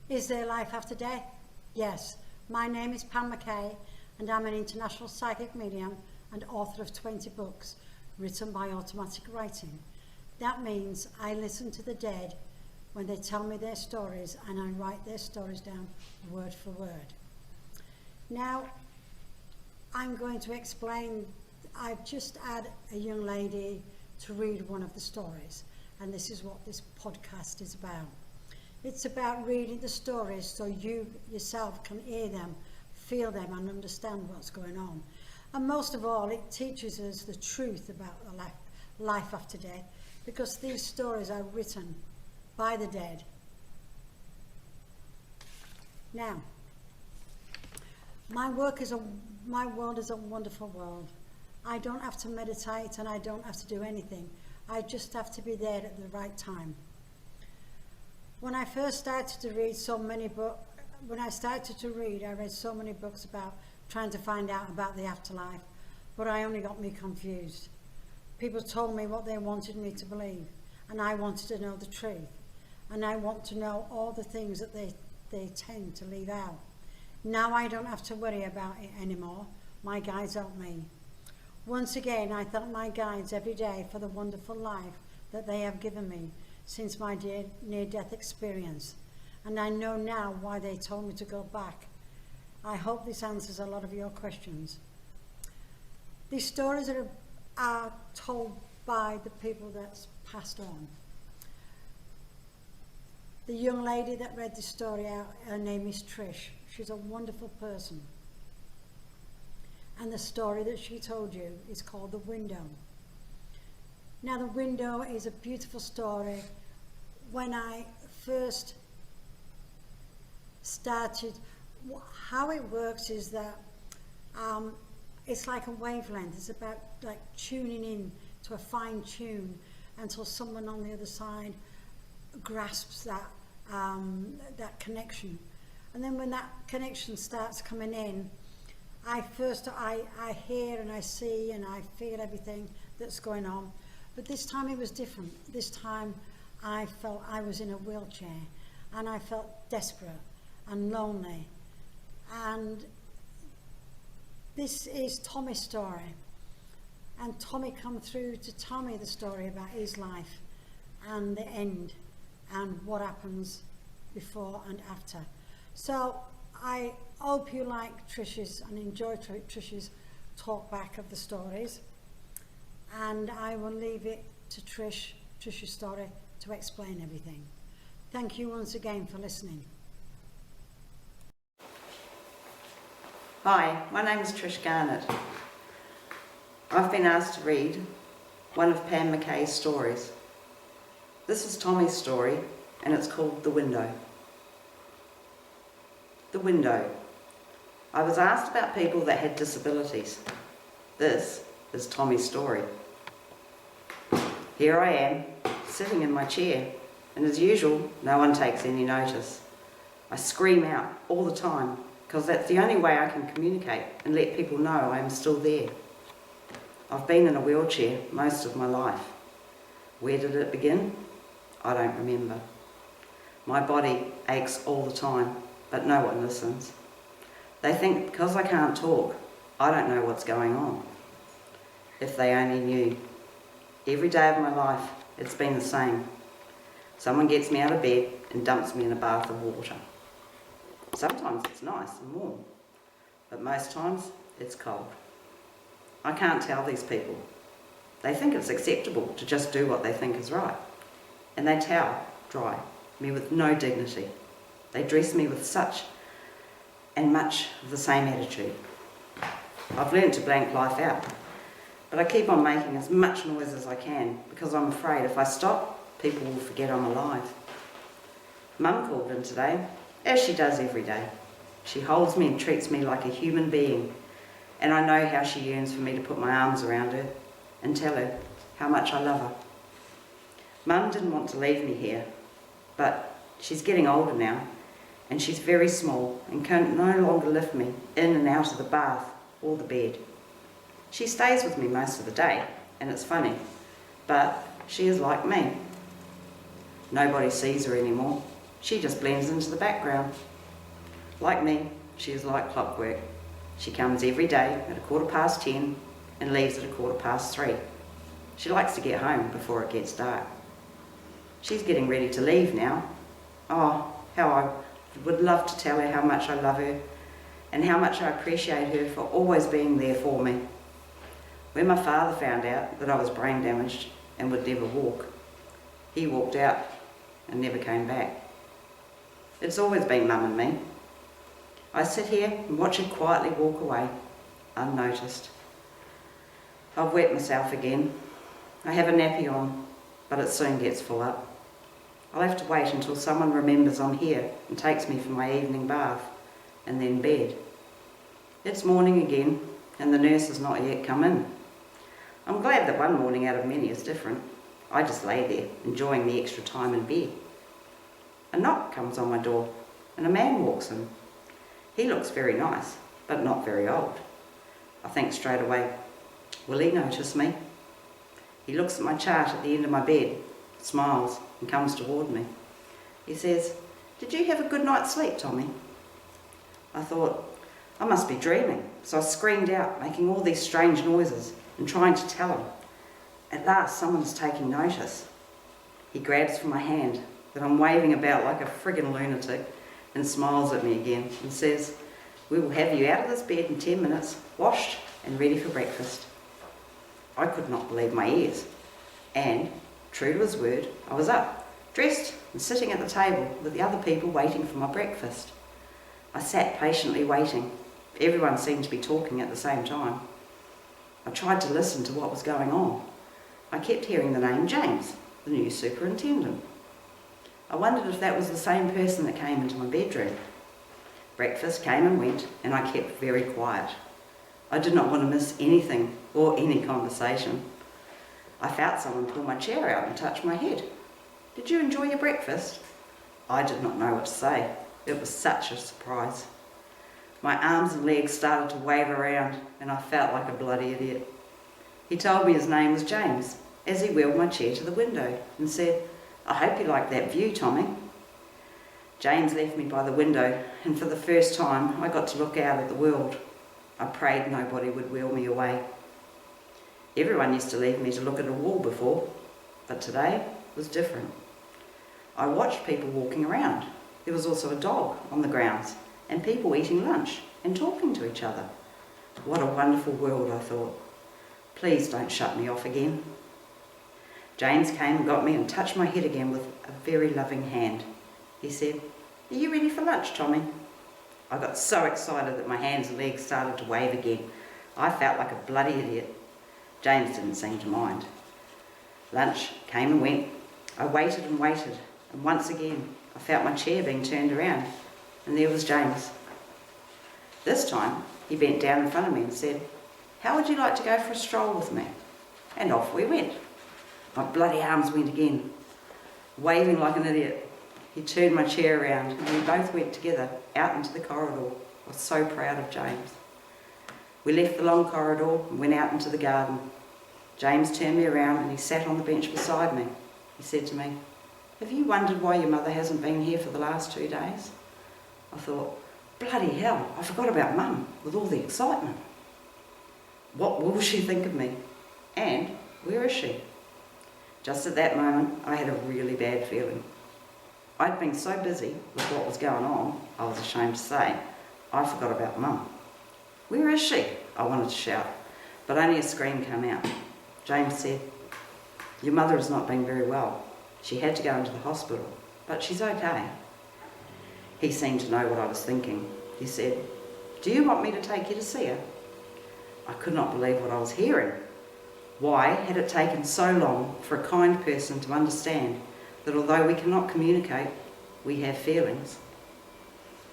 Is there life after death? Yes. My name is Pam McKay, and I'm an international psychic medium and author of 20 books written by automatic writing. That means I listen to the dead when they tell me their stories, and I write their stories down word for word. Now, I'm going to explain. I've just had a young lady to read one of the stories, and this is what this podcast is about. It's about reading the stories so you yourself can hear them, feel them, and understand what's going on. And most of all, it teaches us the truth about the life after death, because these stories are written by the dead. Now, my world is a wonderful world. I don't have to meditate and I don't have to do anything. I just have to be there at the right time. When I first started to read I read so many books about trying to find out about the afterlife, but I only got me confused. People told me what they wanted me to believe, and I wanted to know the truth. And I want to know all the things that they tend to leave out. Now I don't have to worry about it anymore. My guides help me. Once again, I thank my guides every day for the wonderful life that they have given me since my near-death experience. And I know now why they told me to go back. I hope this answers a lot of your questions. These stories are told by the people that's passed on. The young lady that read this story out, her name is Trish. She's a wonderful person. And the story that she told you is called The Window. Now, The Window is a beautiful story. When I first started, how it works is that it's like a wavelength. It's about like tuning in to a fine tune until someone on the other side grasps that connection. And then when that connection starts coming in, I hear and I see and I feel everything that's going on. But this time it was different. This time I felt I was in a wheelchair and I felt desperate and lonely. And this is Tommy's story. And Tommy come through to tell me the story about his life and the end and what happens before and after. So I hope you like Trish's and enjoy Trish's talk back of the stories. And I will leave it to Trish's story to explain everything. Thank you once again for listening. Hi, my name is Trish Garnett. I've been asked to read one of Pam McKay's stories. This is Tommy's story, and it's called The Window. The Window. I was asked about people that had disabilities. This is Tommy's story. Here I am, sitting in my chair, and as usual, no one takes any notice. I scream out all the time, because that's the only way I can communicate and let people know I am still there. I've been in a wheelchair most of my life. Where did it begin? I don't remember. My body aches all the time, but no one listens. They think because I can't talk, I don't know what's going on. If they only knew. Every day of my life, it's been the same. Someone gets me out of bed and dumps me in a bath of water. Sometimes it's nice and warm, but most times it's cold. I can't tell these people. They think it's acceptable to just do what they think is right, and they towel dry me with no dignity. They dress me with such and much of the same attitude. I've learned to blank life out, but I keep on making as much noise as I can because I'm afraid if I stop, people will forget I'm alive. Mum called in today, as she does every day. She holds me and treats me like a human being, and I know how she yearns for me to put my arms around her and tell her how much I love her. Mum didn't want to leave me here, but she's getting older now, and she's very small and can no longer lift me in and out of the bath or the bed. She stays with me most of the day, and it's funny, but she is like me. Nobody sees her anymore. She just blends into the background. Like me, she is like clockwork. She comes every day at 10:15 and leaves at 3:15. She likes to get home before it gets dark. She's getting ready to leave now. Oh, how I would love to tell her how much I love her and how much I appreciate her for always being there for me. When my father found out that I was brain damaged and would never walk, he walked out and never came back. It's always been Mum and me. I sit here and watch her quietly walk away, unnoticed. I've wet myself again. I have a nappy on, but it soon gets full up. I'll have to wait until someone remembers I'm here and takes me for my evening bath, and then bed. It's morning again, and the nurse has not yet come in. I'm glad that one morning out of many is different. I just lay there, enjoying the extra time in bed. A knock comes on my door, and a man walks in. He looks very nice, but not very old. I think straight away, will he notice me? He looks at my chart at the end of my bed, smiles, and comes toward me. He says, "Did you have a good night's sleep, Tommy?" I thought, I must be dreaming, so I screamed out, making all these strange noises and trying to tell him. At last, someone's taking notice. He grabs for my hand that I'm waving about like a friggin' lunatic and smiles at me again and says, "We will have you out of this bed in 10 minutes, washed and ready for breakfast." I could not believe my ears, and, true to his word, I was up, dressed and sitting at the table with the other people waiting for my breakfast. I sat patiently waiting. Everyone seemed to be talking at the same time. I tried to listen to what was going on. I kept hearing the name James, the new superintendent. I wondered if that was the same person that came into my bedroom. Breakfast came and went, and I kept very quiet. I did not want to miss anything or any conversation. I felt someone pull my chair out and touch my head. "Did you enjoy your breakfast?" I did not know what to say. It was such a surprise. My arms and legs started to wave around, and I felt like a bloody idiot. He told me his name was James, as he wheeled my chair to the window and said, "I hope you like that view, Tommy." James left me by the window, and for the first time I got to look out at the world. I prayed nobody would wheel me away. Everyone used to leave me to look at a wall before, but today was different. I watched people walking around. There was also a dog on the grounds, and people eating lunch and talking to each other. What a wonderful world, I thought. Please don't shut me off again. James came and got me and touched my head again with a very loving hand. He said, "Are you ready for lunch, Tommy?" I got so excited that my hands and legs started to wave again. I felt like a bloody idiot. James didn't seem to mind. Lunch came and went. I waited, and once again I felt my chair being turned around, and there was James. This time he bent down in front of me and said, "How would you like to go for a stroll with me?" And off we went. My bloody arms went again. Waving like an idiot, he turned my chair around and we both went together out into the corridor. I was so proud of James. We left the long corridor and went out into the garden. James turned me around and he sat on the bench beside me. He said to me, "Have you wondered why your mother hasn't been here for the last 2 days?" I thought, bloody hell, I forgot about Mum with all the excitement. What will she think of me? And where is she? Just at that moment, I had a really bad feeling. I'd been so busy with what was going on, I was ashamed to say, I forgot about Mum. "Where is she?" I wanted to shout, but only a scream came out. James said, "Your mother has not been very well. She had to go into the hospital, but she's okay." He seemed to know what I was thinking. He said, "Do you want me to take you to see her?" I could not believe what I was hearing. Why had it taken so long for a kind person to understand that although we cannot communicate, we have feelings?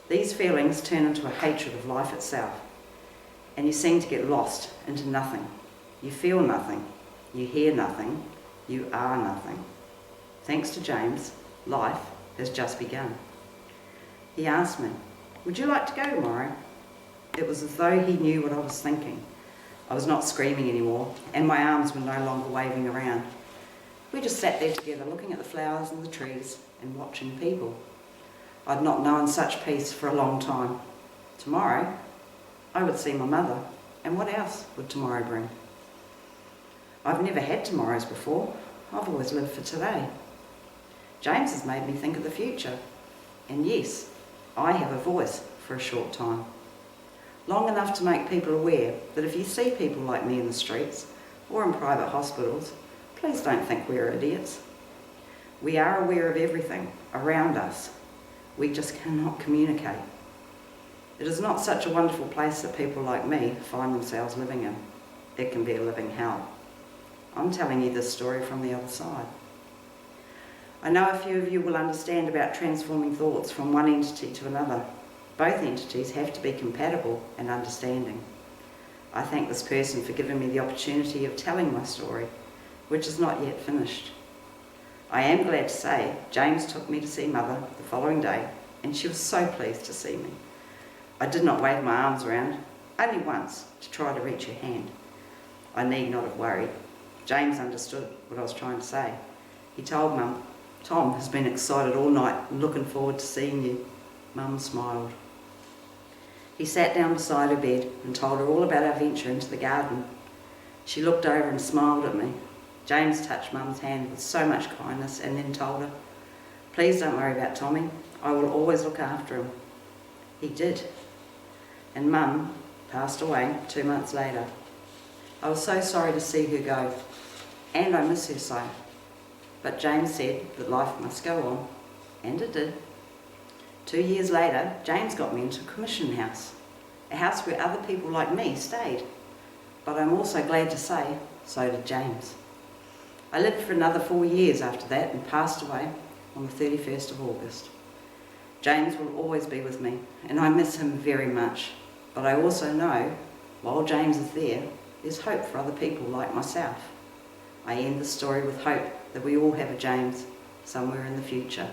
These feelings turn into a hatred of life itself, and you seem to get lost into nothing. You feel nothing, you hear nothing, you are nothing. Thanks to James, life has just begun. He asked me, "Would you like to go tomorrow?" It was as though he knew what I was thinking. I was not screaming anymore, and my arms were no longer waving around. We just sat there together, looking at the flowers and the trees and watching people. I'd not known such peace for a long time. Tomorrow, I would see my mother, and what else would tomorrow bring? I've never had tomorrows before. I've always lived for today. James has made me think of the future. And yes, I have a voice for a short time. Long enough to make people aware that if you see people like me in the streets or in private hospitals, please don't think we're idiots. We are aware of everything around us. We just cannot communicate. It is not such a wonderful place that people like me find themselves living in. It can be a living hell. I'm telling you this story from the other side. I know a few of you will understand about transforming thoughts from one entity to another. Both entities have to be compatible and understanding. I thank this person for giving me the opportunity of telling my story, which is not yet finished. I am glad to say James took me to see Mother the following day, and she was so pleased to see me. I did not wave my arms around, only once, to try to reach her hand. I need not have worried. James understood what I was trying to say. He told Mum, "Tom has been excited all night and looking forward to seeing you." Mum smiled. He sat down beside her bed and told her all about our venture into the garden. She looked over and smiled at me. James touched Mum's hand with so much kindness and then told her, "Please don't worry about Tommy. I will always look after him." He did. And Mum passed away 2 months later. I was so sorry to see her go, and I miss her so. But James said that life must go on, and it did. 2 years later, James got me into a commission house, a house where other people like me stayed. But I'm also glad to say, so did James. I lived for another 4 years after that and passed away on the 31st of August. James will always be with me, and I miss him very much. But I also know, while James is there, there's hope for other people like myself. I end the story with hope that we all have a James somewhere in the future.